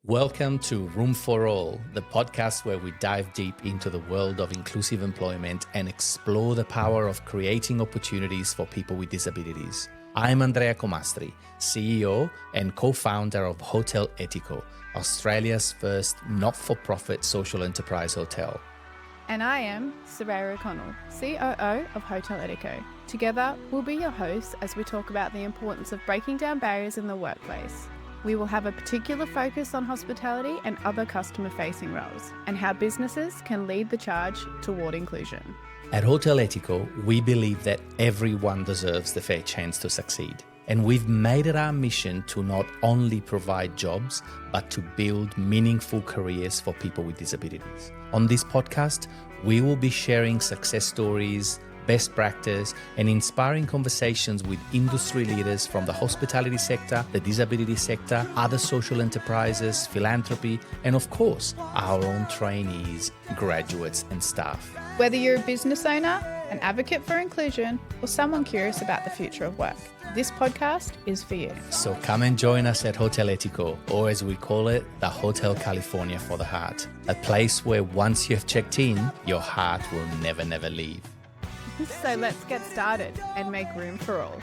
Welcome to Room for All, the podcast where we dive deep into the world of inclusive employment and explore the power of creating opportunities for people with disabilities. I'm Andrea Comastri, CEO and co-founder of Hotel Etico, Australia's first not-for-profit social enterprise hotel. And I am Saraya O'Connell, COO of Hotel Etico. Together, we'll be your hosts as we talk about the importance of breaking down barriers in the workplace. We will have a particular focus on hospitality and other customer-facing roles, and how businesses can lead the charge toward inclusion. At Hotel Etico, we believe that everyone deserves the fair chance to succeed. And we've made it our mission to not only provide jobs, but to build meaningful careers for people with disabilities. On this podcast, we will be sharing success stories, best practice, and inspiring conversations with industry leaders from the hospitality sector, the disability sector, other social enterprises, philanthropy, and of course, our own trainees, graduates, and staff. Whether you're a business owner, an advocate for inclusion, or someone curious about the future of work, this podcast is for you. So come and join us at Hotel Etico, or as we call it, the Hotel California for the heart. A place where once you have checked in, your heart will never leave. So let's get started and make room for all.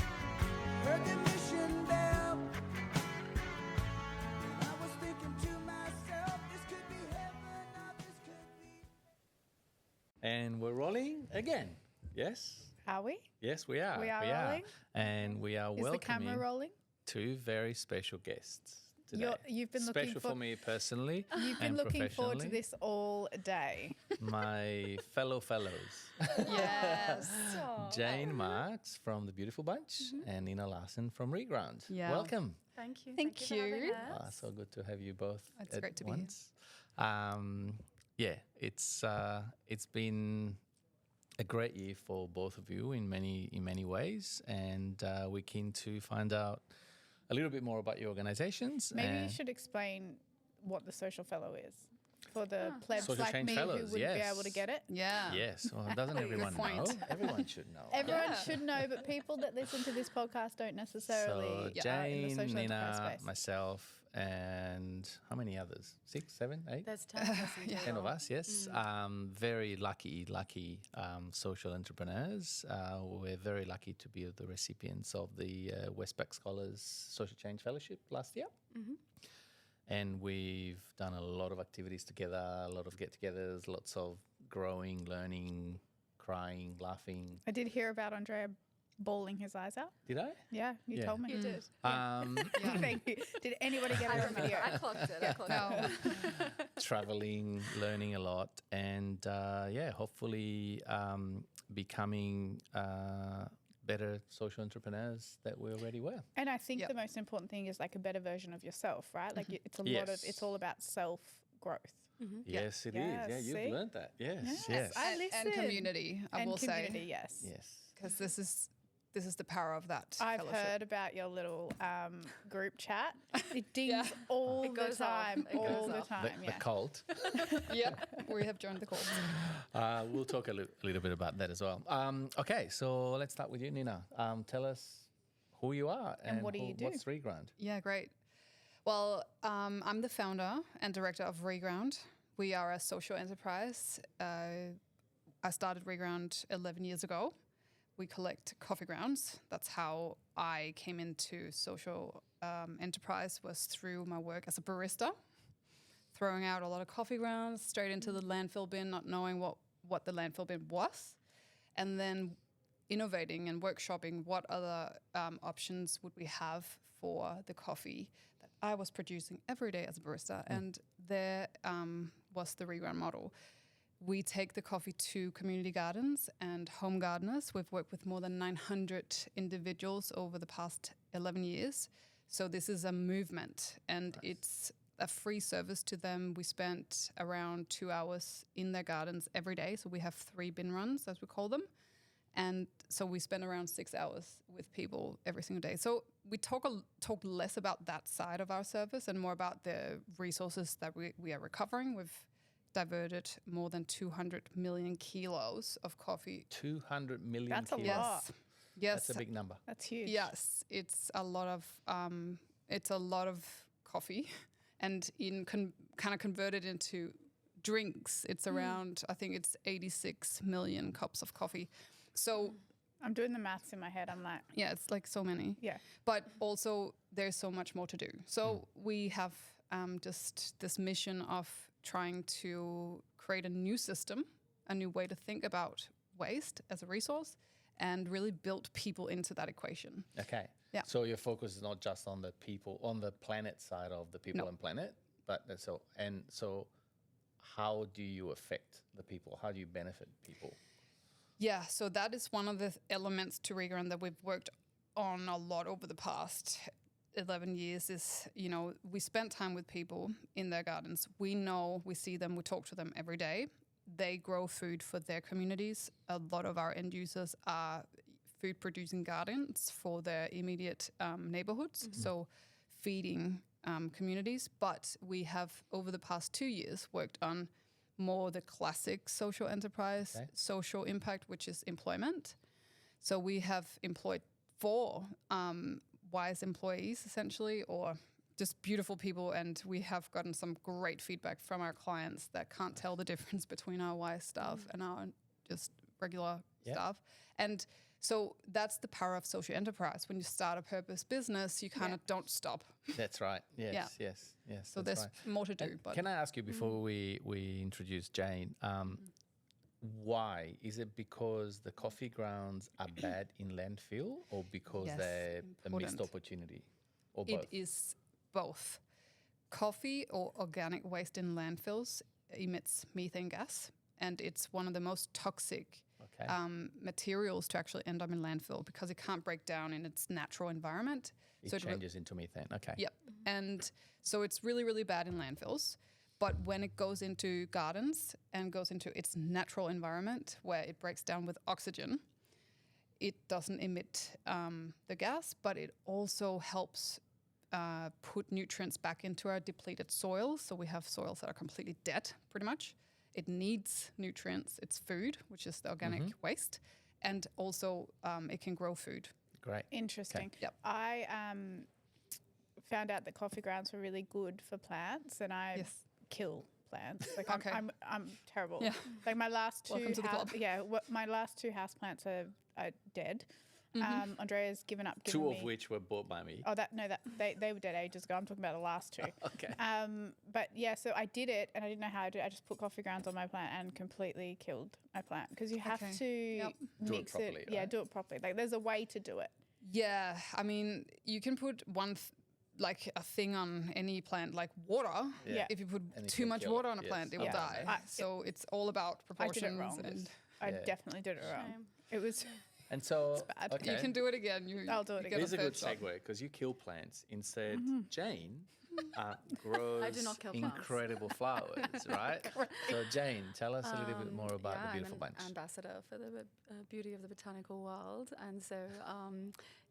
And we're rolling again. Yes? Are we? Yes, we are. We are rolling? And we are Is the welcoming camera rolling? two very special guests today. You've been special for me personally. You've been and looking forward to professionally. this all day. My fellows. Yes. Jane Marx from the Beautiful Bunch and Ninna Larsen from Reground. Yeah. Welcome. Thank you. Thank for having you. us. So good to have you both It's at great to be here. once. It's been a great year for both of you in many ways, and we're keen to find out a little bit more about your organisations. Maybe you should explain what the social fellow is for the plebs Social like change me fellows, who wouldn't be yes. able to get it. Yeah. Yes, well, doesn't Good everyone know? point. Everyone should know. Everyone Yeah. should know, but people that listen to this podcast don't necessarily So are in the Jane, social Ninna, enterprise space. myself, and how many others? 6, 7, 8? There's 10 of us in 10 total. of us, yes. Very lucky social entrepreneurs. We're very lucky to be the recipients of the Westpac Scholars Social Change Fellowship last year. And we've done a lot of activities together, a lot of get-togethers, lots of growing, learning, crying, laughing. I did hear about Andrea bawling his eyes out. Did I? Yeah, you Yeah. told me. You did. Thank you. Did anybody get I it on remember. video? I clocked it. I clocked it. Traveling, learning a lot, and hopefully becoming better social entrepreneurs that we already were. And I think Yep. the most important thing is like a better version of yourself, right? Like it's a lot of, Yes. it's all about self growth. Yes, it is. Yeah, Yeah, you've see? learned that. Yes, Yes. yes. I And listen. community, I And will community, say, yes. Yes. because this is the power of that. I've fellowship. heard about your little group chat. It dings all It the goes off. time, It all goes the off. time. The Yeah. cult. Yep, we have joined the call. We'll talk a little bit about that as well. Okay, so let's start with you, Ninna. Tell us who you are And what do you do? What's Reground? Yeah, great. Well, I'm the founder and director of Reground. We are a social enterprise. I started Reground 11 years ago. We collect coffee grounds. That's how I came into social enterprise, was through my work as a barista, throwing out a lot of coffee grounds straight into the landfill bin, not knowing what the landfill bin was, and then innovating and workshopping what other options would we have for the coffee that I was producing every day as a barista. And there was the Reground model. We take the coffee to community gardens and home gardeners. We've worked with more than 900 individuals over the past 11 years. So this is a movement, and it's a free service to them. We spent around 2 hours in their gardens every day. So we have 3 bin runs, as we call them. And so we spend around 6 hours with people every single day. So we talk less about that side of our service and more about the resources that we are recovering. We've diverted more than 200 million kilos of coffee. 200 million That's a kilos. lot. Yes. That's a big number. That's huge. Yes, it's a lot of coffee, and in kind of converted into drinks, it's around, I think it's 86 million cups of coffee. So I'm doing the maths in my head. I'm like, yeah, it's like so many. yeah. But also there's so much more to do. So we have just this mission of trying to create a new system, a new way to think about waste as a resource, and really build people into that equation. Okay. Yeah. So your focus is not just on the people, on the planet side of the people No. and planet, but so how do you affect the people? How do you benefit people? Yeah, so that is one of the elements to Reground that we've worked on a lot over the past 11 years is, we spend time with people in their gardens. We know, we see them, we talk to them every day. They grow food for their communities. A lot of our end users are food producing gardens for their immediate neighborhoods. So feeding communities. But we have, over the past 2 years, worked on more the classic social enterprise, social impact, which is employment. So we have employed 4 wise employees, essentially, or just beautiful people. And we have gotten some great feedback from our clients that can't tell the difference between our wise staff and our just regular staff. And so that's the power of social enterprise. When you start a purpose business, you kind of don't stop. That's right. Yes, yes. So there's more to do. And But can I ask you before we introduce Jane, why? Is it because the coffee grounds are bad in landfill, or because Yes, they're a missed important. opportunity, or both? it is both. Coffee or organic waste in landfills emits methane gas, and it's one of the most toxic materials to actually end up in landfill because it can't break down in its natural environment. It changes into methane. Okay. Yep. And so it's really, really bad in landfills. But when it goes into gardens and goes into its natural environment where it breaks down with oxygen, it doesn't emit the gas, but it also helps put nutrients back into our depleted soils. So we have soils that are completely dead, pretty much. It needs nutrients. It's food, which is the organic waste. And also it can grow food. Great. Interesting. Okay. Yep. I found out that coffee grounds were really good for plants, and I kill plants. Like Okay. I'm terrible. Yeah. Like my last 2 Welcome to the club. my last 2 houseplants are dead. Andrea's given up giving 2 me. of which were bought by me. Oh, they were dead ages ago. I'm talking about the last 2. Okay. But yeah, so I did it, and I didn't know how to do it. I just put coffee grounds on my plant and completely killed my plant because you have to Do it mix properly, Yeah, right? do it properly. Like there's a way to do it. Yeah. I mean, you can put like a thing on any plant, like water. Yeah. If you put And it too can much kill water it, on a yes. plant, it will Yeah. die. So it's all about I did proportions. it wrong. And I Yeah. definitely did it wrong. Shame. It was. And so, bad. okay. you can do it again. I'll do it you again. get Here's a good third shot. segue because you kill plants. Instead, Jane grows I do not kill plants. incredible flowers, right? So, Jane, tell us a little bit more about the beautiful bunch. I'm an ambassador for the beauty of the botanical world. And so,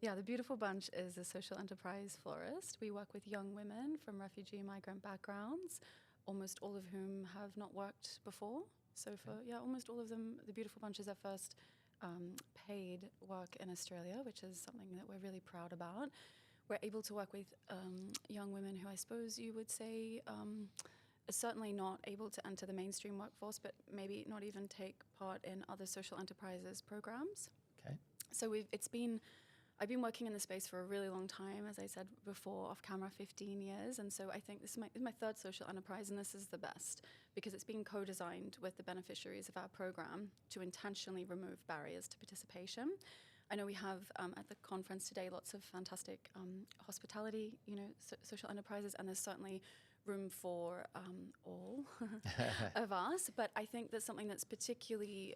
the Beautiful Bunch is a social enterprise florist. We work with young women from refugee and migrant backgrounds, almost all of whom have not worked before. So for almost all of them, the Beautiful Bunch is their first paid work in Australia, which is something that we're really proud about. We're able to work with young women who I suppose you would say are certainly not able to enter the mainstream workforce, but maybe not even take part in other social enterprises programs. Okay. So I've been working in the space for a really long time, as I said before, off camera, 15 years. And so I think this is my third social enterprise, and this is the best because it's been co-designed with the beneficiaries of our program to intentionally remove barriers to participation. I know we have at the conference today lots of fantastic hospitality, social enterprises, and there's certainly room for all of us. But I think that something that's particularly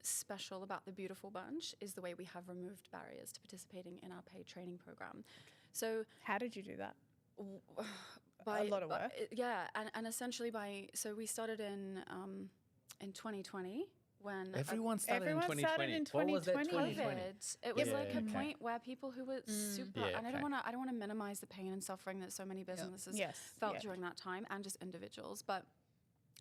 special about the Beautiful Bunch is the way we have removed barriers to participating in our paid training program. So How did you do that? by A lot of work. and essentially so we started in 2020 when Everyone started in Everyone 2020. started in What was that 2020? 2020? COVID. It was Yeah, like a okay. point where people who were super, Yeah, and I okay. don't want to minimize the pain and suffering that so many businesses Yes, felt yeah. during that time, and just individuals. But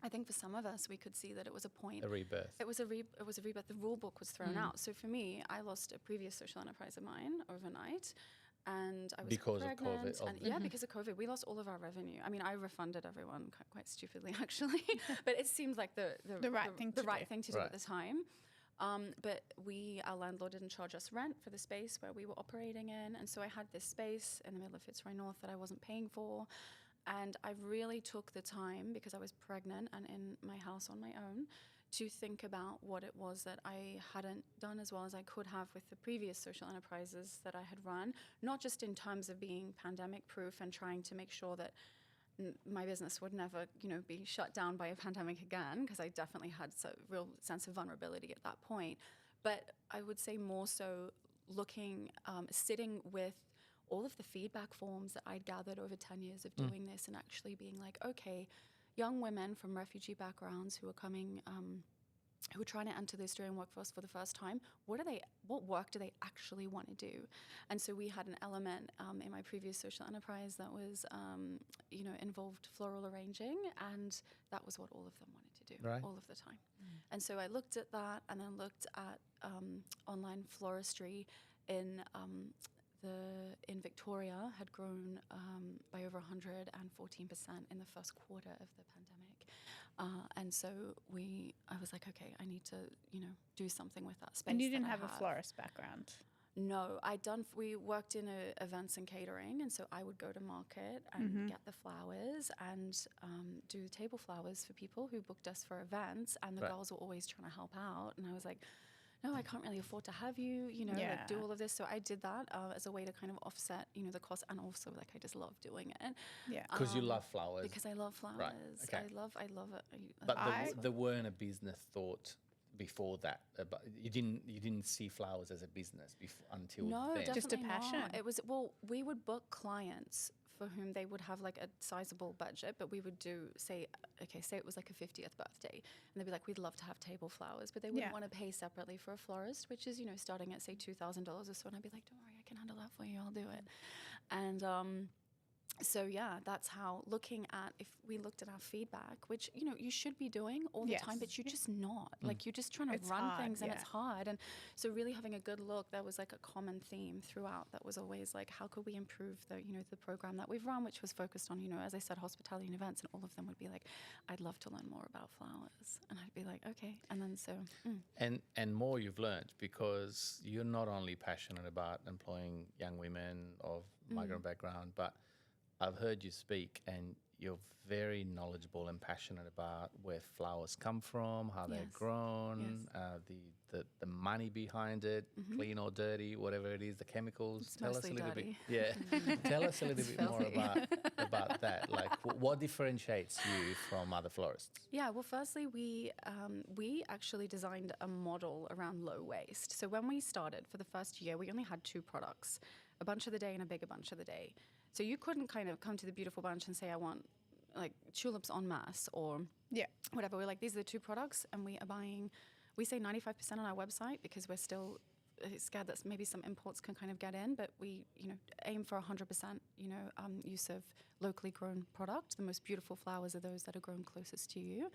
I think for some of us, we could see that it was a point. A rebirth. It was a rebirth. The rule book was thrown out. So for me, I lost a previous social enterprise of mine overnight. And I was Because of pregnant. COVID, And yeah, because of COVID, we lost all of our revenue. I mean, I refunded everyone quite stupidly, actually. But it seemed like the right thing to do at the time. But our landlord didn't charge us rent for the space where we were operating in. And so I had this space in the middle of Fitzroy North that I wasn't paying for. And I really took the time, because I was pregnant and in my house on my own, to think about what it was that I hadn't done as well as I could have with the previous social enterprises that I had run, not just in terms of being pandemic proof and trying to make sure that my business would never, be shut down by a pandemic again, because I definitely had a real sense of vulnerability at that point. But I would say more so sitting with all of the feedback forms that I'd gathered over 10 years of doing this, and actually being like, okay, young women from refugee backgrounds who are coming, who are trying to enter the Australian workforce for the first time, what work do they actually want to do? And so we had an element in my previous social enterprise that was, involved floral arranging, and that was what all of them wanted to do all of the time. And so I looked at that, and then looked at online floristry in Victoria had grown by over 114% in the first quarter of the pandemic. And so I was like, okay, I need to, do something with that space. And you didn't have a florist background? No, we worked in events and catering, and so I would go to market and get the flowers and do table flowers for people who booked us for events, and the girls were always trying to help out, and I was like, no, I can't really afford to have you, like, do all of this. So I did that as a way to kind of offset, the cost, and also like I just love doing it. Yeah, because you love flowers. Because I love flowers. Right. Okay. I love it. But there weren't a business thought before that. But you didn't see flowers as a business until no, then. Just a passion. Not. It was we would book clients for whom they would have like a sizable budget, but we would do say it was like a 50th birthday, and they'd be like, we'd love to have table flowers, but they wouldn't want to pay separately for a florist, which is starting at say $2,000 or so, and I'd be like, don't worry, I can handle that for you, I'll do it. And so yeah, that's how, looking at, if we looked at our feedback, which you should be doing all the time, but you're just not. Like, you're just trying to run things, and it's hard. And so really having a good look, there was like a common theme throughout that was always like, how could we improve the program that we've run, which was focused on, as I said, hospitality and events, and all of them would be like, I'd love to learn more about flowers. And I'd be like, okay. And then so and more you've learned, because you're not only passionate about employing young women of migrant background, but I've heard you speak, and you're very knowledgeable and passionate about where flowers come from, how they're grown, the money behind it, clean or dirty, whatever it is, the chemicals. It's mostly dirty. Tell us a little bit more about that. Like, what differentiates you from other florists? Yeah, well, firstly, we actually designed a model around low waste. So when we started, for the first year, we only had 2 products, a bunch of the day and a bigger bunch of the day. So you couldn't kind of come to the Beautiful Bunch and say, I want like tulips en masse or whatever. We're like, these are the 2 products, and we say 95% on our website, because we're still scared that maybe some imports can kind of get in, but we, aim for 100%, use of locally grown product. The most beautiful flowers are those that are grown closest to you.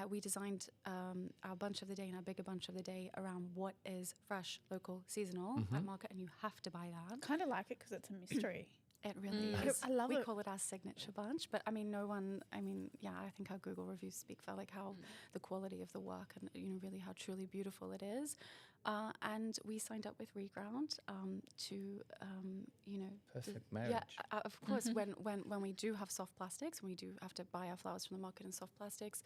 We designed our bunch of the day and our bigger bunch of the day around what is fresh, local, seasonal at market, and you have to buy that. Kind of like it because it's a mystery. It really is. I love it. We call it our signature bunch, but I think our Google reviews speak for like how the quality of the work, and really how truly beautiful it is. And we signed up with Reground to perfect marriage. Yeah, of course. When we do have soft plastics, we do have to buy our flowers from the market in soft plastics.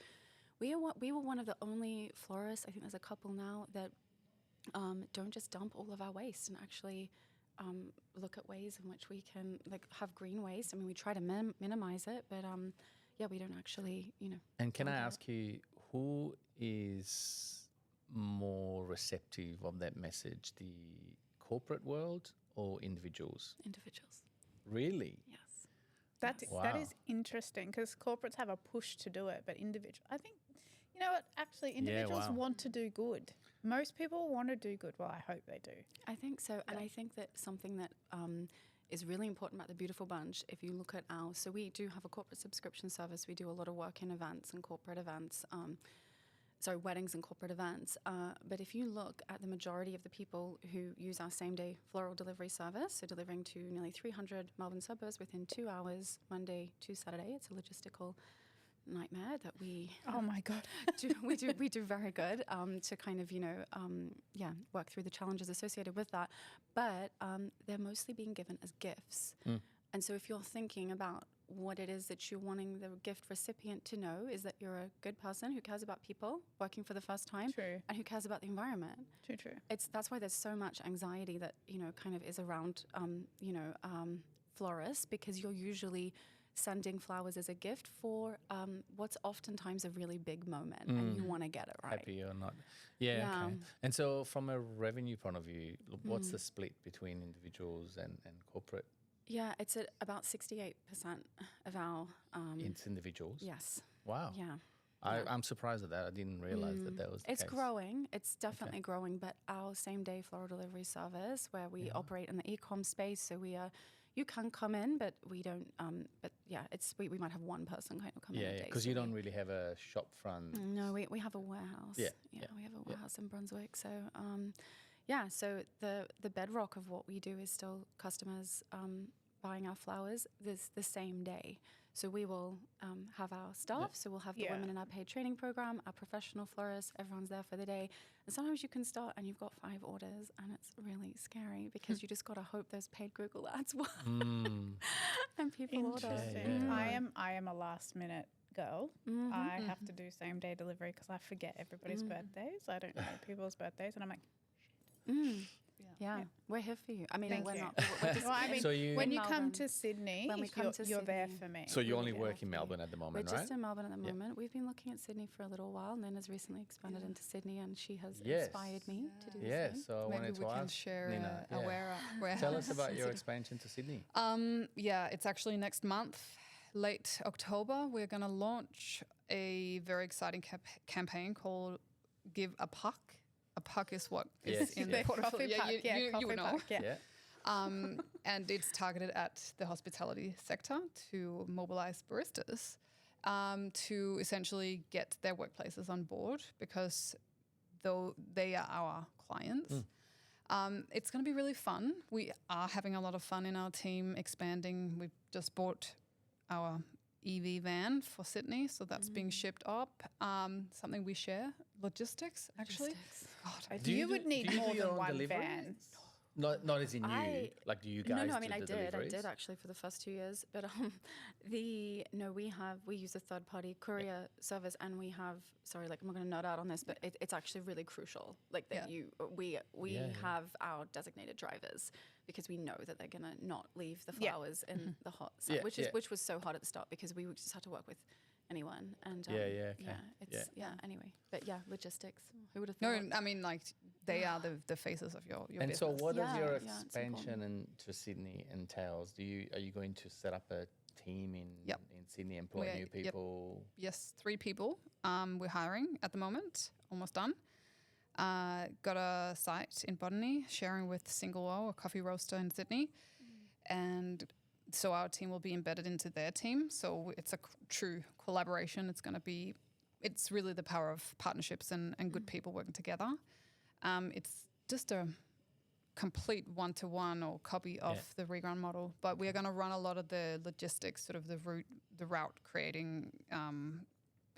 We were one of the only florists, I think there's a couple now, that don't just dump all of our waste, and actually look at ways in which we can like have green waste. I mean, we try to minimize it, but we don't actually, And can I ask you, who is more receptive of that message, the corporate world or individuals? Individuals. Really? Yes. That is interesting, because corporates have a push to do it, but I think, actually individuals want to do good. Most people want to do good. Well, I hope they do. I think so. And I think that something that is really important about the Beautiful Bunch, if you look at so we do have a corporate subscription service. We do a lot of work in events and corporate events. weddings and corporate events. But if you look at the majority of the people who use our same-day floral delivery service, so delivering to nearly 300 Melbourne suburbs within 2 hours, Monday to Saturday, it's a logistical nightmare that we Oh my God. we do very good to kind of work through the challenges associated with that, but they're mostly being given as gifts. And so if you're thinking about what it is that you're wanting the gift recipient to know, is that you're a good person who cares about people working for the first time. True. And who cares about the environment. True. That's why there's so much anxiety that kind of is around florists, because you're usually sending flowers as a gift for what's oftentimes a really big moment, and you want to get it right. Happy or not. Yeah. Okay. And so from a revenue point of view, what's the split between individuals and corporate? Yeah, it's at about 68% of our... It's individuals? Yes. Wow. Yeah. I'm surprised at that. I didn't realize that was the case. It's growing. It's definitely growing. But our same-day floral delivery service, where we operate in the e-com space, so we are... You can come in, but we don't. But yeah, we might have one person kind of come in a day. Because you don't really have a shop front. No, we have a warehouse. We have a warehouse in Brunswick. So so the bedrock of what we do is still customers buying our flowers the same day. So we will have our staff, so we'll have the women in our paid training program, our professional florists, everyone's there for the day. And sometimes you can start and you've got 5 orders, and it's really scary because you just got to hope those paid Google ads work and people order. I am a last minute girl. I have to do same day delivery because I forget everybody's birthdays. I don't know people's birthdays, and I'm like, Yeah, we're here for you. I mean, we're not. Well, I mean, So when you come to Sydney, you're there for me. So you only work in Melbourne at the moment, We're right? just in Melbourne at the moment. We've been looking at Sydney for a little while. Ninna's recently expanded into Sydney, and she has inspired me to do the same. So I wanted to we can ask share Ninna, a warehouse. Tell us about your expansion to Sydney. It's actually next month, late October. We're going to launch a very exciting campaign called Give a Puck. A puck is what is in the portfolio. You would know. And it's targeted at the hospitality sector to mobilize baristas to essentially get their workplaces on board, because though they are our clients, it's going to be really fun. We are having a lot of fun in our team expanding. We've just bought our EV van for Sydney, so that's being shipped up. Something we share, logistics, actually. God, You would need more than one deliveries? van. Not as in you. Like, do you guys? No. I mean, I did deliveries? actually for the first 2 years. But we use a third party courier service, and we have. Sorry, like I'm not going to nerd out on this, but it's actually really crucial. Like that we have our designated drivers, because we know that they're going to not leave the flowers in the hot sun, which was so hard at the start because we just had to work with anyone. And anyway, but logistics. Who would have thought? No, I mean, like, they are the faces of your And business. so what does your it's expansion into Sydney entails? Are you going to set up a team in Sydney, employ new people? Yes, 3 people. We're hiring at the moment, almost done. Got a site in Botany, sharing with Single O, a coffee roaster in Sydney. And so our team will be embedded into their team. So it's a true collaboration. It's really the power of partnerships and good people working together. It's just a complete one-to-one or copy of the Reground model, but we're going to run a lot of the logistics, sort of the route creating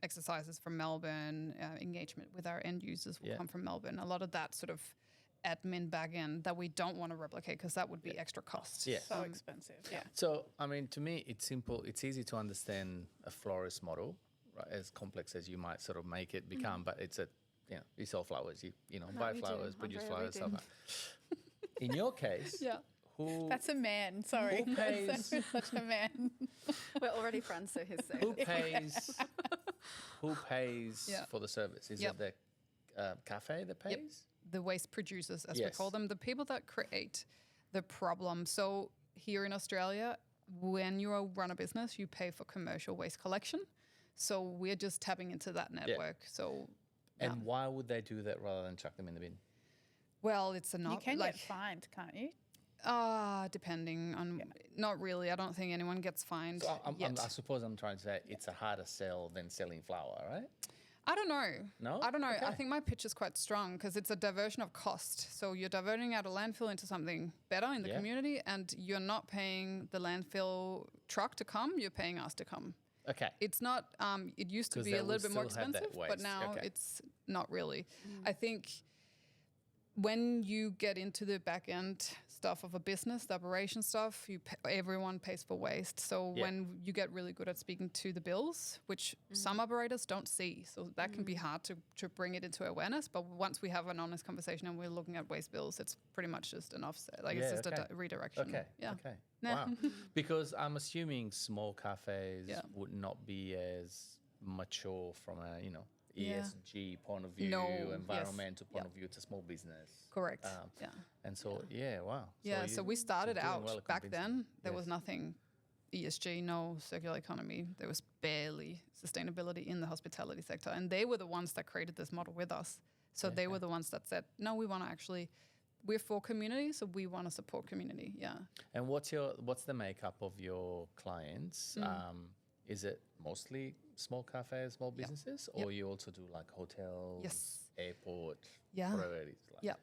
exercises from Melbourne, engagement with our end users will come from Melbourne. A lot of that sort of admin back end that we don't want to replicate, because that would be extra costs. So expensive. So, I mean, to me, it's simple. It's easy to understand a florist model, right? As complex as you might sort of make it become, but it's you sell flowers, you buy flowers, produce flowers, stuff like that. In your case, who... That's a man, sorry. Who pays... That's such a man. We're already friends, so his say. Who pays for the service? Is it the cafe that pays? Yep. The waste producers, as we call them, the people that create the problem. So here in Australia, when you run a business, you pay for commercial waste collection. So we're just tapping into that network. So, and why would they do that rather than chuck them in the bin? Well, it's You can get fined, can't you? Depending on, not really. I don't think anyone gets fined. So I suppose I'm trying to say it's a harder sell than selling flour, right? I don't know. No? I don't know. Okay. I think my pitch is quite strong because it's a diversion of cost. So you're diverting out a landfill into something better in the Yeah. community, and you're not paying the landfill truck to come. You're paying us to come. Okay. It's not. It used to 'Cause be they a will little bit more still have that expensive, but waste. now Okay. it's not really. I think when you get into the back end stuff of a business, the operation stuff, everyone pays for waste. So Yeah. when you get really good at speaking to the bills, which some operators don't see, so that can be hard to bring it into awareness. But once we have an honest conversation and we're looking at waste bills, it's pretty much just an offset. Like it's just okay. a redirection. Okay. Yeah. Okay. Nah. Wow. Because I'm assuming small cafes Yeah. would not be as mature from a, Yeah. ESG point of view, No, yes. environmental point Yeah. of view. It's a small business. Correct. Yeah. Yeah. And so, wow. Yeah, so you- we started you're doing out well at back convincing. then. There was Yes. nothing ESG, no circular economy. There was barely sustainability in the hospitality sector. And they were the ones that created this model with us. So they were the ones that said, no, we want to actually, we're for community, so we want to support community. Yeah. And what's the makeup of your clients? Is it mostly small cafes, small businesses, or you also do like hotels, Yes. airport, Yeah. whatever it is? Like? Yeah.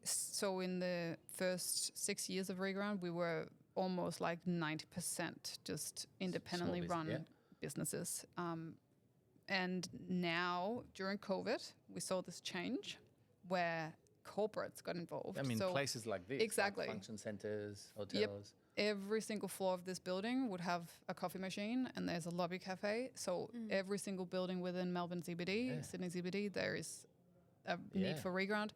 So in the first 6 years of Reground, we were almost like 90% just independently business, run yeah. businesses. And now during COVID, we saw this change where corporates got involved. I mean, so places like this, exactly. like function centers, hotels. every single floor of this building would have a coffee machine and there's a lobby cafe. So every single building within Melbourne CBD, Sydney CBD, there is a need for Reground.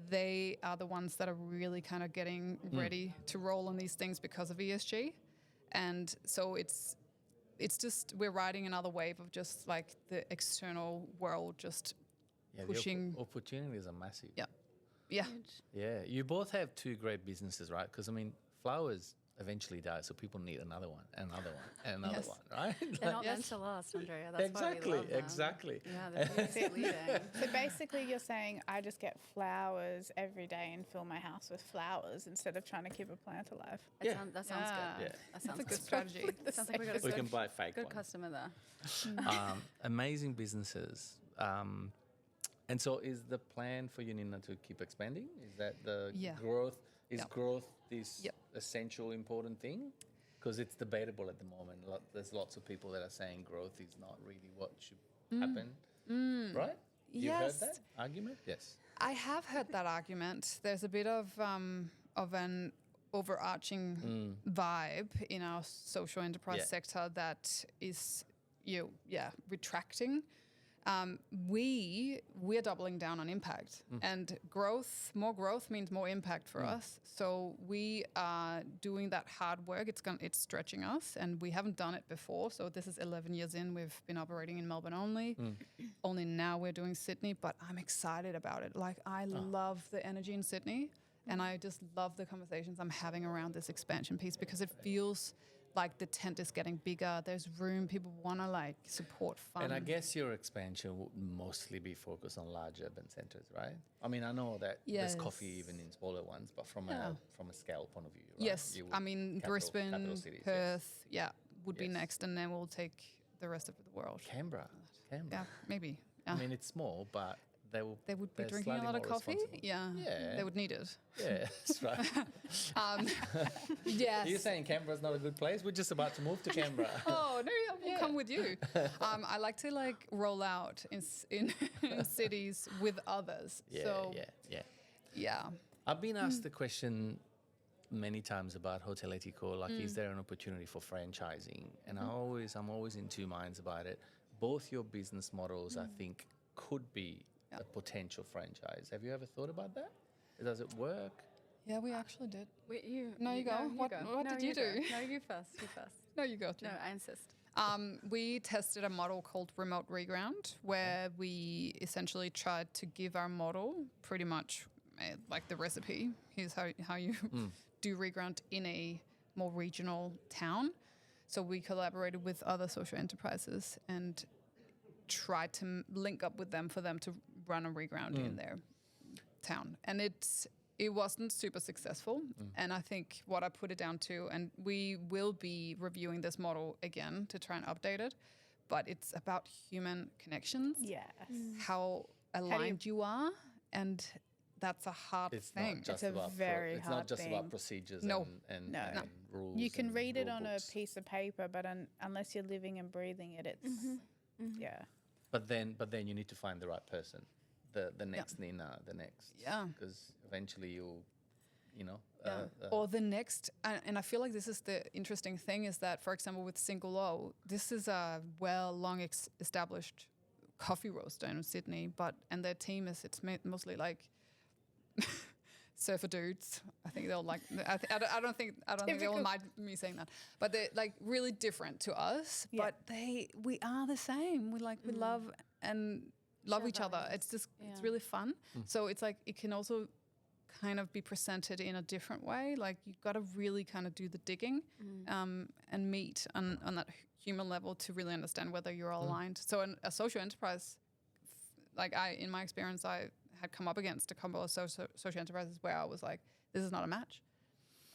They are the ones that are really kind of getting ready to roll on these things because of ESG. And so it's just, we're riding another wave of just like the external world just pushing. The opportunities are massive. Yeah. Yeah. Yeah. You both have two great businesses, right? Because, I mean, flowers eventually die, so people need another one, and another one, and another Yes. one, right? They're not meant to last, Andrea. That's exactly, why we love them. exactly. Yeah, they're really leading. So basically, you're saying I just get flowers every day and fill my house with flowers instead of trying to keep a plant alive. That sounds good. Yeah. That sounds That's a good good. strategy. Sounds like we got a We good, can buy fake good ones. customer there. Amazing businesses. And so is the plan for you, Ninna, to keep expanding? Is that the growth? Is growth this essential, important thing? Because it's debatable at the moment. There's lots of people that are saying growth is not really what should happen. Right? You've heard that argument? Yes. I have heard that argument. There's a bit of an overarching vibe in our social enterprise sector that is retracting. We're doubling down on impact, and more growth means more impact for us. So we are doing that hard work. It's stretching us, and we haven't done it before. So this is 11 years in. We've been operating in Melbourne only. Only now we're doing Sydney, but I'm excited about it. Like I love the energy in Sydney, and I just love the conversations I'm having around this expansion piece because it feels like the tent is getting bigger. There's room. People want to like support fun. And I guess your expansion would mostly be focused on large urban centres, right? I mean, I know that there's coffee even in smaller ones, but from a scale point of view, right? Yes, I mean Brisbane, cities, Perth, would be Yes. next, and then we'll take the rest of the world. Canberra. Yeah, maybe. I mean, it's small, but they would be they're drinking a slightly lot of more coffee. responsible. Yeah, they would need it. Yeah, that's right. Yes. You're saying Canberra's not a good place? We're just about to move to Canberra. Oh no, we'll come with you. I like to like roll out in cities with others. Yeah. I've been asked the question many times about Hotel Etico, like, is there an opportunity for franchising? And I'm always in two minds about it. Both your business models, I think, could be a potential franchise. Have you ever thought about that? Does it work? Yeah, we actually did. You go. What did you do? No, you first. You first. No, you go. No, I insist. We tested a model called Remote Reground, where we essentially tried to give our model pretty much like the recipe. Here's how you do Reground in a more regional town. So we collaborated with other social enterprises and tried to link up with them for them to run a Reground in their town. And it wasn't super successful. And I think what I put it down to, and we will be reviewing this model again to try and update it, but it's about human connections, Yes. how aligned you are, and that's a hard It's thing. not just a about very it's hard not just thing. about procedures No. and No. rules. You can and read it rule on books. a piece of paper, but unless you're living and breathing it, it's yeah. But then you need to find the right person, the next Ninna, the next. Yeah. Because eventually you'll, Or the next, and I feel like this is the interesting thing, is that, for example, with Single Low, this is a long established coffee roaster in Sydney, and their team it's mostly like surfer dudes. I think they'll like. I don't think they all mind me saying that, but they're like really different to us. Yeah. But we are the same. We love and love Share each other. values. It's just it's Yeah. really fun. So it's like it can also kind of be presented in a different way. Like you've got to really kind of do the digging and meet on that human level to really understand whether you're all aligned. So a social enterprise, in my experience, I had come up against a couple of social enterprises where I was like, this is not a match.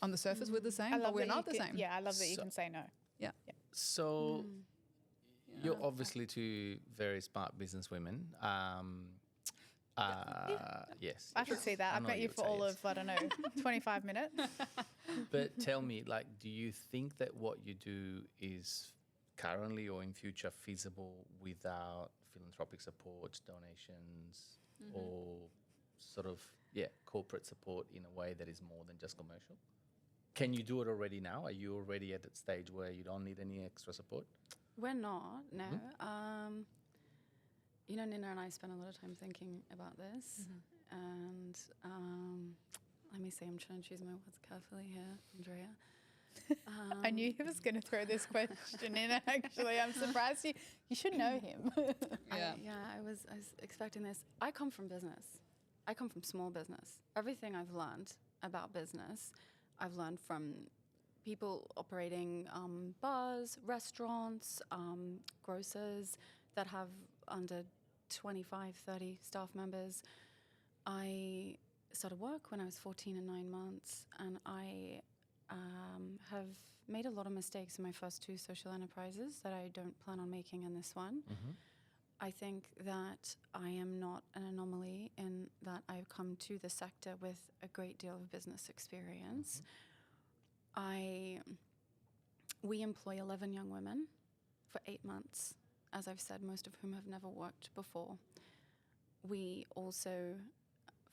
On the surface, we're the same, but we're not the same. Yeah, I love that you So- can say no. Yeah. So you're obviously two very smart businesswomen. Yes. I can see that. I've know met you would for say all yes. of, I don't know, 25 minutes. But tell me, do you think that what you do is currently or in future feasible without philanthropic support, donations, or sort of, corporate support in a way that is more than just commercial? Can you do it already now? Are you already at that stage where you don't need any extra support? We're not, no. Ninna and I spent a lot of time thinking about this. And let me see, I'm trying to choose my words carefully here, Andrea. I knew he was going to throw this question in, actually. I'm surprised you should know him. Yeah. I was expecting this. I come from business. I come from small business. Everything I've learned about business, I've learned from people operating bars, restaurants, grocers that have under 25, 30 staff members. I started work when I was 14 and 9 months, and I have made a lot of mistakes in my first two social enterprises that I don't plan on making in this one. I think that I am not an anomaly in that I've come to the sector with a great deal of business experience. We employ 11 young women for 8 months, as I've said, most of whom have never worked before. We also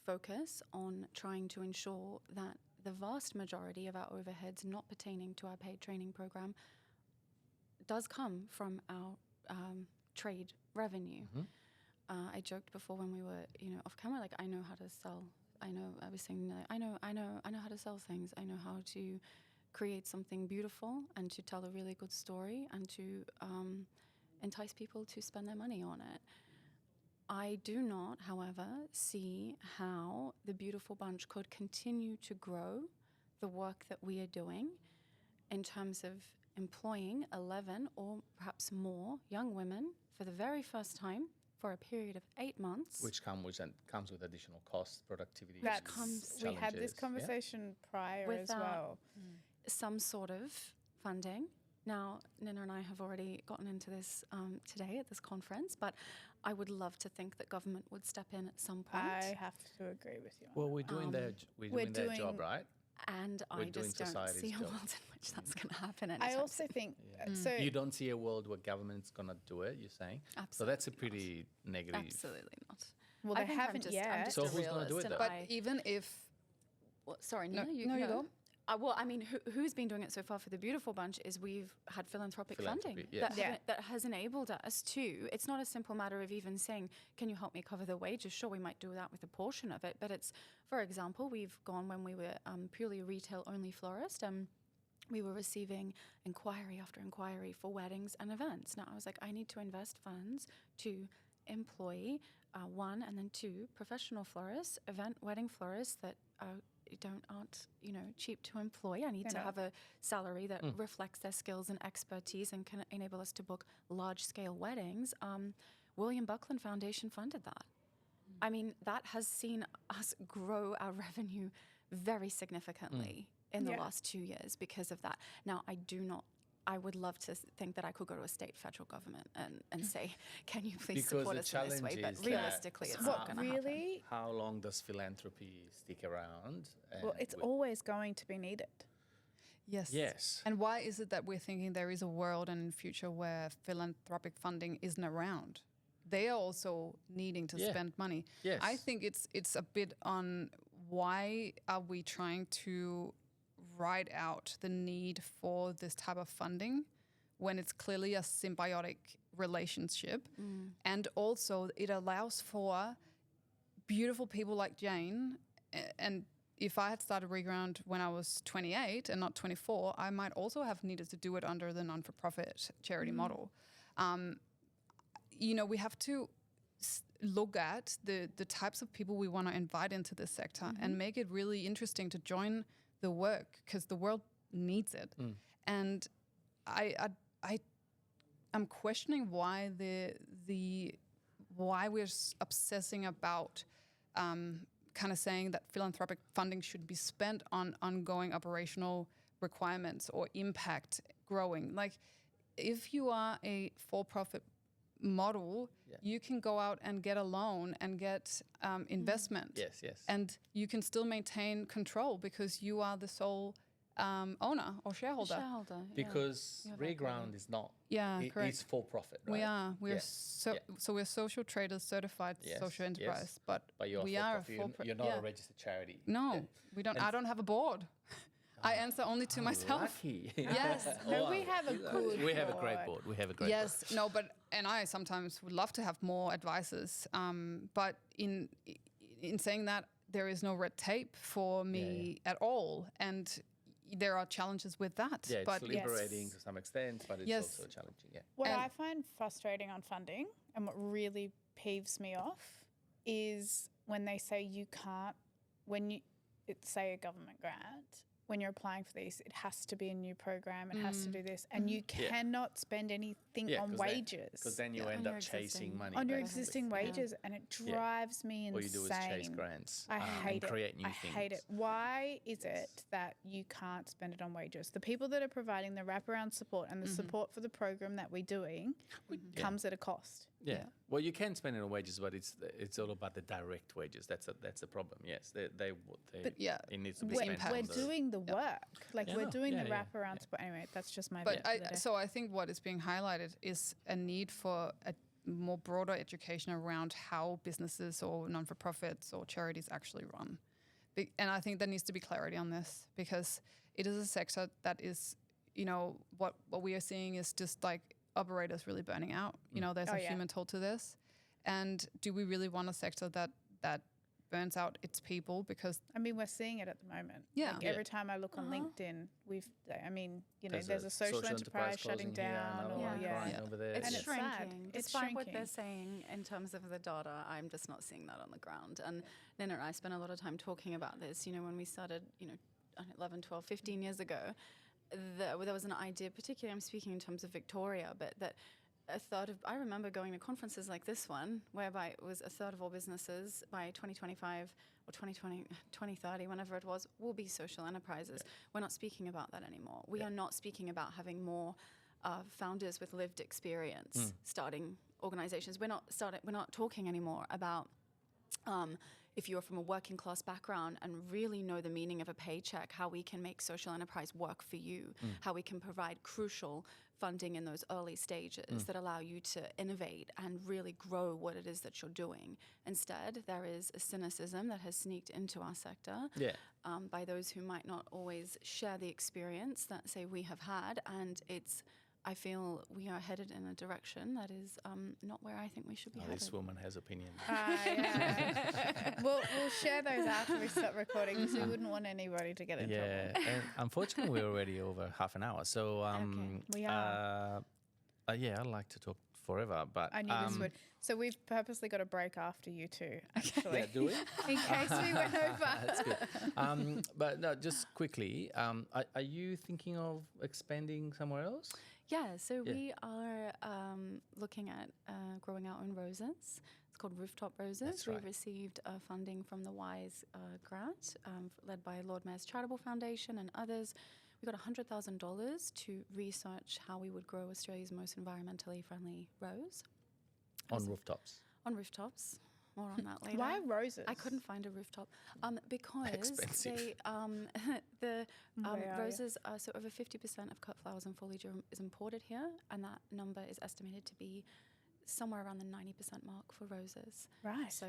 focus on trying to ensure that the vast majority of our overheads not pertaining to our paid training program does come from our trade revenue. I joked before when we were, off camera, like I know how to sell. I was saying, I know how to sell things. I know how to create something beautiful and to tell a really good story and to entice people to spend their money on it. I do not, however, see how the beautiful bunch could continue to grow the work that we are doing in terms of employing 11 or perhaps more young women for the very first time for a period of 8 months. Which comes with additional costs, productivity. That issues, we had this challenges, conversation prior as Without well. some sort of funding. Now, Ninna and I have already gotten into this today at this conference, but I would love to think that government would step in at some point. I have to agree with you. Well, we're doing their job, right? And We're I doing just don't society's see a job. world in which that's going to happen. I anytime also soon. think, Yeah. so You don't see a world where government's going to do it, you're saying? So that's a pretty negative. Absolutely not. well, I they think I'm haven't just- yet. I'm just So a who's gonna do realist it and then? But I- even if Well, sorry, No, Ninna, you you go. go. Well, I mean, who's been doing it so far for the Beautiful Bunch is we've had philanthropic funding Philanthropy, yes. that has enabled us to. It's not a simple matter of even saying, can you help me cover the wages? Sure, we might do that with a portion of it. But it's, for example, we've gone when we were purely a retail-only florist, we were receiving inquiry after inquiry for weddings and events. Now, I was like, I need to invest funds to employ 1 and then 2 professional florists, wedding florists that aren't cheap to employ. I need to have a salary that reflects their skills and expertise and can enable us to book large-scale weddings. William Buckland Foundation funded that. I mean, that has seen us grow our revenue very significantly in the last 2 years because of that. Now, I do not I would love to think that I could go to a state federal government and say, can you please Because support the us in this way? challenge But is realistically, it's not going to happen. Really? how long does philanthropy stick around? Well, it's always going to be needed. Yes. Yes. And why is it that we're thinking there is a world and future where philanthropic funding isn't around? They are also needing to spend money. Yes. I think it's a bit on why are we trying to write out the need for this type of funding when it's clearly a symbiotic relationship, and also it allows for beautiful people like Jane. And if I had started Reground when I was 28 and not 24, I might also have needed to do it under the non-for-profit charity model. We have to look at the types of people we want to invite into this sector and make it really interesting to join the work, because the world needs it. And I'm questioning why why we're obsessing about kind of saying that philanthropic funding should be spent on ongoing operational requirements or impact growing. Like, if you are a for-profit model, you can go out and get a loan and get investment. Yes, yes. And you can still maintain control because you are the sole owner or shareholder. Because Reground is not. Yeah, correct. It's for profit, right? We are. We're Yeah. so we're social traders certified social enterprise, but you're we are a full. You're not a registered charity. No, we don't. I don't have a board. I answer only to myself. Lucky. Yes. No, we have a good We have a great board. We have a great Yes. No, but I sometimes would love to have more advisors. But in saying that, there is no red tape for me at all, and there are challenges with that. Yeah, it's but liberating to some extent, but it's also challenging. Yeah. What I find frustrating on funding, and what really peeves me off, is when they say you can't, say a government grant, when you're applying for these, it has to be a new program, it has to do this, and you cannot spend anything on wages. Because then you end up chasing money. On your existing wages, and it drives me insane. All you do is chase grants. I hate it. Create new things. I hate it. Why is it that you can't spend it on wages? The people that are providing the wraparound support and the support for the program that we're doing comes at a cost. Yeah. Well, you can spend it on wages, but it's all about the direct wages. That's a problem. Yes, it needs to be spent. We're doing the work, we're doing the yeah. wraparound support. Anyway, that's just my. But I think what is being highlighted is a need for a more broader education around how businesses or non-for-profits or charities actually run, and I think there needs to be clarity on this, because it is a sector that is, what we are seeing is just like operators really burning out. There's a human toll to this, and do we really want a sector that burns out its people? Because we're seeing it at the moment. Yeah. Every time I look on LinkedIn, there's a social enterprise shutting down. Over there. It's And it's shrinking. sad. It's Despite what shrinking. they're saying in terms of the data, I'm just not seeing that on the ground. And Ninna and I spent a lot of time talking about this. When we started, 11, 12, 15 years ago, there was an idea, particularly I'm speaking in terms of Victoria, but that I remember going to conferences like this one, whereby it was a third of all businesses by 2025 or 2030, whenever it was, will be social enterprises. Yeah. We're not speaking about that anymore. We are not speaking about having more founders with lived experience starting organizations. We're not talking anymore about if you're from a working class background and really know the meaning of a paycheck, how we can make social enterprise work for you, how we can provide crucial funding in those early stages that allow you to innovate and really grow what it is that you're doing. Instead, there is a cynicism that has sneaked into our sector by those who might not always share the experience that, say, we have had, and I feel we are headed in a direction that is not where I think we should be headed. This woman has opinions. We'll share those after we stop recording, because we wouldn't want anybody to get in trouble. Yeah, and unfortunately, we're already over half an hour. So we are. I'd like to talk forever, but I knew this would. So we've purposely got a break after you two, actually. Yeah, do we? In case we went over. That's good. But no, just quickly, are you thinking of expanding somewhere else? Yeah, so we are looking at growing our own roses. It's called Rooftop Roses. That's right. We received funding from the WISE grant led by Lord Mayor's Charitable Foundation and others. we got $100,000 to research how we would grow Australia's most environmentally friendly rose. On rooftops. On rooftops. More on that later. Why roses? I couldn't find a rooftop because Expensive. the Where are roses are so over 50% of cut flowers and foliage is imported here, and that number is estimated to be somewhere around the 90% mark for roses. Right. So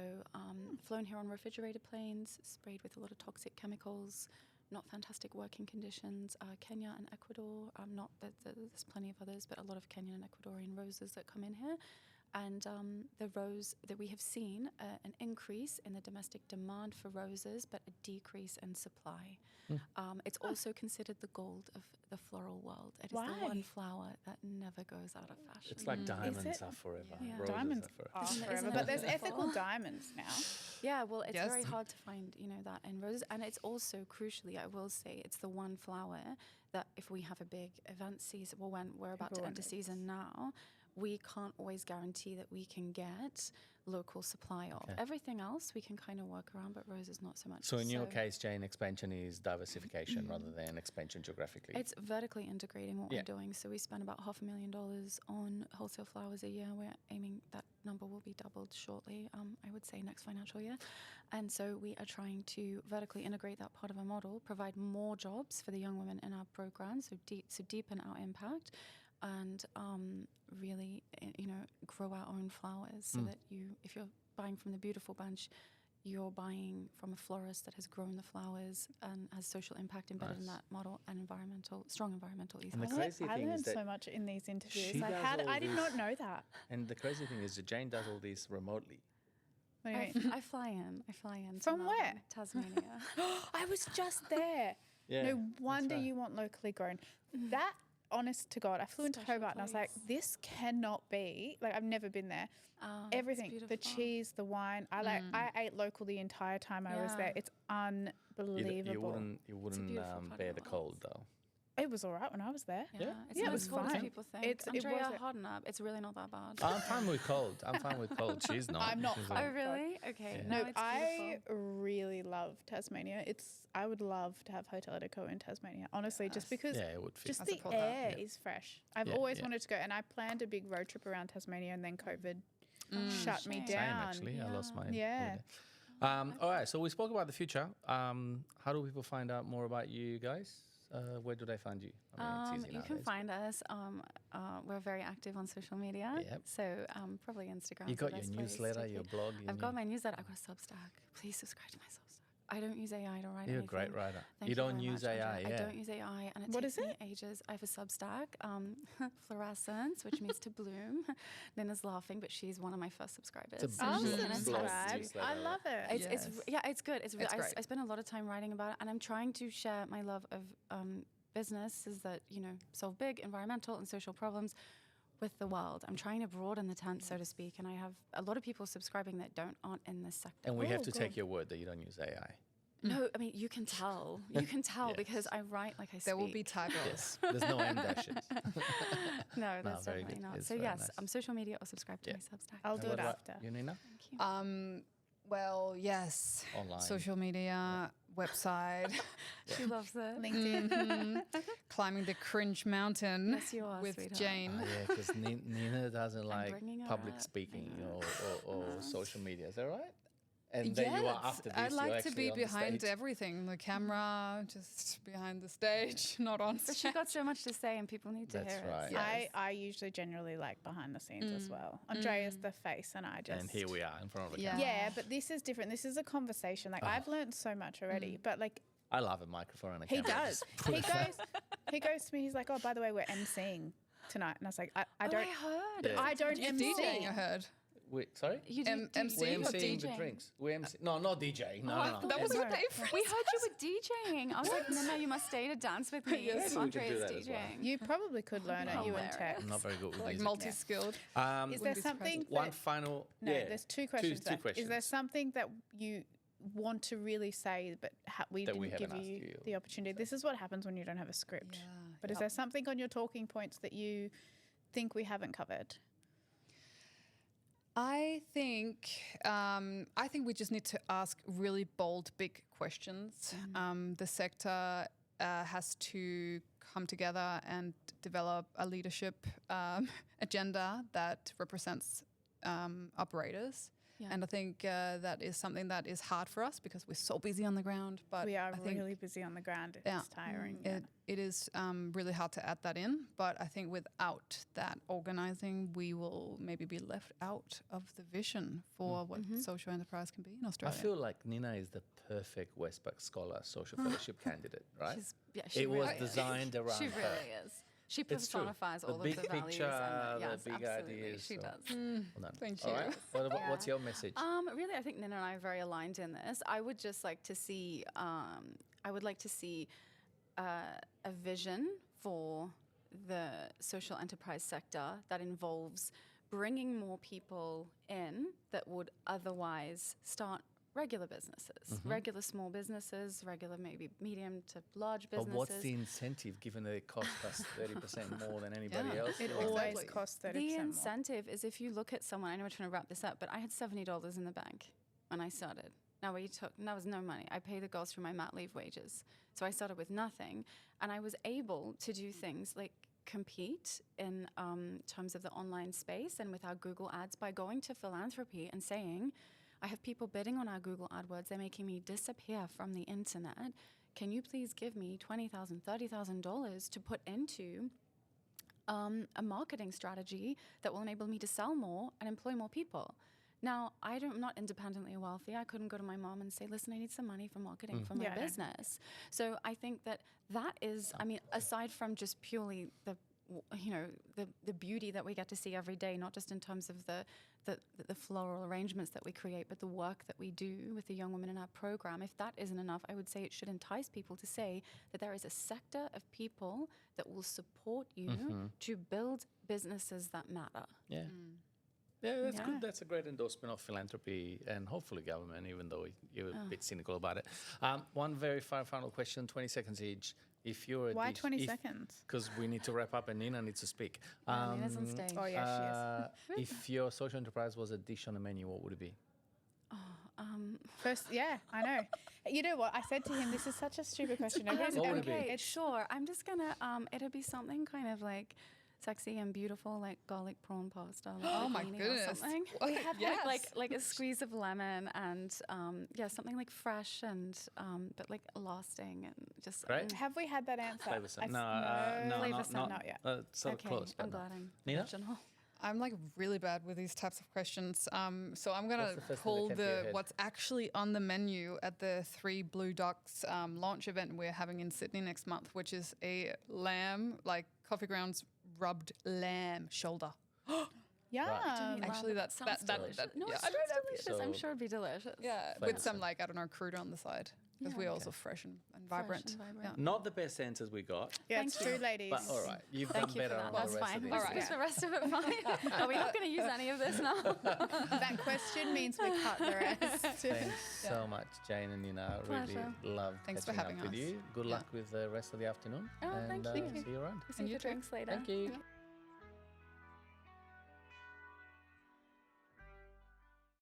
flown here on refrigerated planes, sprayed with a lot of toxic chemicals, not fantastic working conditions. Kenya and Ecuador, not that there's plenty of others, but a lot of Kenyan and Ecuadorian roses that come in here. And the rose that we have seen an increase in the domestic demand for roses, but a decrease in supply. It's also considered the gold of the floral world. It is the one flower that never goes out of fashion. It's like diamonds it? are forever. Yeah. Roses Diamonds are forever. are forever, Isn't but it there's beautiful? ethical diamonds now. Yeah, well, it's Yes. very hard to find, that in roses. And it's also, crucially, I will say, it's the one flower that if we have a big event season, well, when we're about to enter season now, we can't always guarantee that we can get local supply of. Okay. Everything else we can kind of work around, but roses not so much. So in your case, Jane, expansion is diversification rather than expansion geographically. It's vertically integrating what Yeah. we're doing. So we spend about $500,000 on wholesale flowers a year. We're aiming that number will be doubled shortly, I would say next financial year. And so we are trying to vertically integrate that part of our model, provide more jobs for the young women in our program, so deepen our impact, and really, grow our own flowers so that if you're buying from the beautiful bunch, you're buying from a florist that has grown the flowers and has social impact embedded in that model and strong environmental ethos. And the crazy I thing is learned that so much in these interviews. she Like, does all I did this- not know that. And the crazy thing is that Jane does all this remotely. What do you mean? I fly in. to From Melbourne, where? Tasmania. I was just there. Yeah, No that's wonder right. you want locally grown. That, honest to God, I flew into Special Hobart and I was like, place. this cannot be. Like, I've never been there. It's Everything, the beautiful. cheese, the wine. I ate local the entire time I was Yeah. there. It's unbelievable. You wouldn't beautiful part bear of the the cold world. though. It was all right when I was there. Yeah, it's Yeah, not it as was cold as fine. people think. It Andrea, wasn't- harden up. It's really not that bad. I'm fine with cold. I'm fine with cold. She's not. I'm not She's fine. Oh, like- really? Okay. Yeah. No, No, it's I beautiful. really love Tasmania. I would love to have Hotel Etico in Tasmania, honestly, just because Yeah, it would fit. just I the support that. air Yeah. is fresh. I've Yeah, always yeah. wanted to go, and I planned a big road trip around Tasmania, and then COVID shut me shame. Same down. actually. I lost mine. Yeah. All right. So we spoke about the future. How do people find out more about you guys? Where do they find you? I mean, it's easy You can nowadays, find us. We're very active on social media. Yep. So probably Instagram. You is the got your best place newsletter, to your keep- blog. I've got my newsletter. I've got a Substack. Please subscribe to my Substack. I don't use AI to write You're a anything. great writer. Thank You don't very use much, AI, Andrea. yeah. I don't use AI, and it What takes is me ages. I have a Substack, fluorescence, which means to bloom. Ninna's laughing, but she's one of my first subscribers. It's a So I'll she's beautiful an blog subscribe. newsletter. I love it. it's good. It's It's great. I spend a lot of time writing about it, and I'm trying to share my love of businesses that solve big environmental and social problems with the world. I'm trying to broaden the tent, so to speak, and I have a lot of people subscribing that aren't in this sector. And we have Oh, to good. take your word that you don't use AI. No, I mean you can tell. You can tell Yes. because I write like I speak. There will be typos. Yes. There's no M dashes. No, that's very definitely good. not. It's So very yes, nice. I'm social media or subscribe to Yeah. my Substack. I'll And do what it about after. you, Ninna? Thank you. Well, yes. Online. Social media, website, She loves it. LinkedIn. climbing the cringe mountain Yes, you are, with sweetheart. Jane. Oh, yeah, because Ninna doesn't like bringing her public up. speaking I know. or social media. Is that right? And then you are after this. I you're like to actually be on the behind stage. everything. The camera, just behind the stage, not on But stage. she got so much to say, and people need to That's hear right. it. Yes. I usually generally like behind the scenes as well. Andrea's the face, and I just. And here we are in front of the Yeah. camera. Yeah, but this is different. This is a conversation. Like I've learned so much already, but like I love a microphone and a he camera. does. Just put He it goes to me. He's like, "Oh, by the way, we're emceeing tonight," and I was like, "I I don't, heard. Yeah. I don't You're MC." DJing, I heard. Wait, sorry? You do, M- do MC We're or emceeing the DJing? drinks. We're MC. No, not DJing. No, no, no. That was Em- what they We heard you were DJing. I was like, Ninna, you must stay to dance with me. Yes, we could Andre do is that as well. DJing. You probably could learn it. You and Tex. I'm not very good with Like music. multi-skilled. Is there Wouldn't be something? surprised. One That, final. no, yeah, there's two questions. Two left. questions. Is there something that you want to really say, but we That we didn't give haven't you asked you? the opportunity? This is what happens when you don't have a script. Yeah. But is there something on your talking points that you think we haven't covered? I think we just need to ask really bold, big questions. The sector has to come together and develop a leadership agenda that represents operators. Yeah. And I think that is something that is hard for us because we're so busy on the ground. But We are I think really busy on the ground. It's Yeah. tiring. it is really hard to add that in. But I think without that organising, we will maybe be left out of the vision for what social enterprise can be in I Australia. feel like Ninna is the perfect Westpac Scholar social fellowship candidate, right? She It was really is. designed around She her. really is. She It's true. personifies The all big of the values. picture, And the yes, big absolutely, ideas, she so- does. Well done. Thank All you. right. What's your message? Really, I think Ninna and I are very aligned in this. I would just like to see, a vision for the social enterprise sector that involves bringing more people in that would otherwise start regular businesses, regular small businesses, regular maybe medium to large But businesses. what's the incentive given that it costs us 30% more than anybody Yeah. else? It Yeah. always Exactly. costs 30% The more. incentive is if you look at someone, I know we're trying to wrap this up, but I had $70 in the bank when I started. Now that was no money. I pay the girls through my mat leave wages. So I started with nothing. And I was able to do things like compete in terms of the online space and with our Google ads by going to Philanthropy and saying, I have people bidding on our Google AdWords. They're making me disappear from the internet. Can you please give me $20,000, $30,000 to put into a marketing strategy that will enable me to sell more and employ more people? Now, I'm not independently wealthy. I couldn't go to my mom and say, listen, I need some money for marketing for my Yeah, I know. business. So I think that is, I mean, aside from just purely the beauty that we get to see every day, not just in terms of the floral arrangements that we create, but the work that we do with the young women in our program, if that isn't enough, I would say it should entice people to say that there is a sector of people that will support you to build businesses that matter. Yeah. Yeah, that's Yeah. good. That's a great endorsement of philanthropy and hopefully government, even though you're a bit cynical about it. One very final question, 20 seconds each. If you're a Why 20 seconds? Because we need to wrap up and Ninna needs to speak. Nina's on stage. Oh, yeah, she is. If your social enterprise was a dish on the menu, what would it be? First, yeah, I know. You know what? I said to him, this is such a stupid question. Everyone's What would it be? Okay, sure. I'm just gonna. It'll be something kind of like sexy and beautiful, like garlic prawn pasta. Like Oh my linguine goodness. Or something. We have yes. like a squeeze of lemon and something like fresh and but like lasting and just. Great. Have we had that answer? Flavor sun. No, No, flavor sun, not yet. So Okay, close. But I'm no. glad I'm Ninna? original. I'm like really bad with these types of questions. So I'm going What's to the first thing that pull came to your head? what's actually on the menu at the Three Blue Ducks launch event we're having in Sydney next month, which is a lamb, like coffee grounds rubbed lamb shoulder. Yeah. Actually, that sounds delicious. No, yeah. it I sounds don't know. delicious. I'm So- sure it'd be delicious. Yeah, Flavor with some sun. like, I don't know, crude on the side. Because Yeah. we're also fresh and vibrant. and vibrant. Yeah. Not the best answers we got, Yeah, Thank it's you. true, ladies. but all right. You've Thank done you for better that. on That's the rest fine. of Was, these. was the rest of it fine? Are we not going to use any of this now? That question means we cut the rest. Thanks so much, Jane and Ninna. Really Pleasure. loved Thanks for catching having up with us. you. Good luck with the rest of the afternoon. Oh, and thank you. see you around. See you you too. for drinks later. Thank you.